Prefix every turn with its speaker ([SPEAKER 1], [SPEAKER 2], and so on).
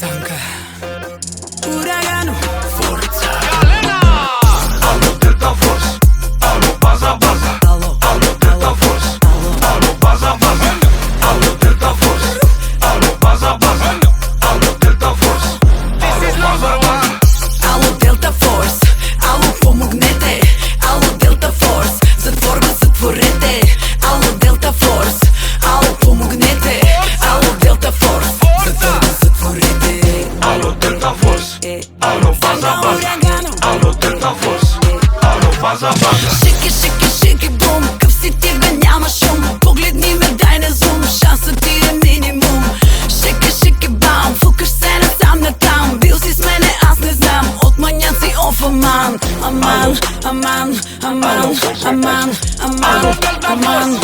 [SPEAKER 1] Zanca Uragano
[SPEAKER 2] Forța
[SPEAKER 1] Galena
[SPEAKER 2] Alo Delta Force Alo baza baza Alo Delta Force Alo baza baza Alo Delta Force Alo baza baza Alo Delta Force Alo baza baza
[SPEAKER 1] Ало Delta Force Ало помогнете Ало Delta Force Затвор ме затворете Ало Delta Force Ало помогнете Ало Delta Force Затвор ме затворете
[SPEAKER 2] Alo Delta Force Alo baza baza Alo Delta Force Ало baza baza
[SPEAKER 1] Шики, шики, шики, бум. Къв си ти, бе, няма шум. Погледни ме, дай на зум. Шансът ти е минимум. Шики, шики, бам. Фукаш се насам натам. Бил си с мене, аз не знам. От маняци, оф, аман. Аман, аман, аман, аман, аман, аман.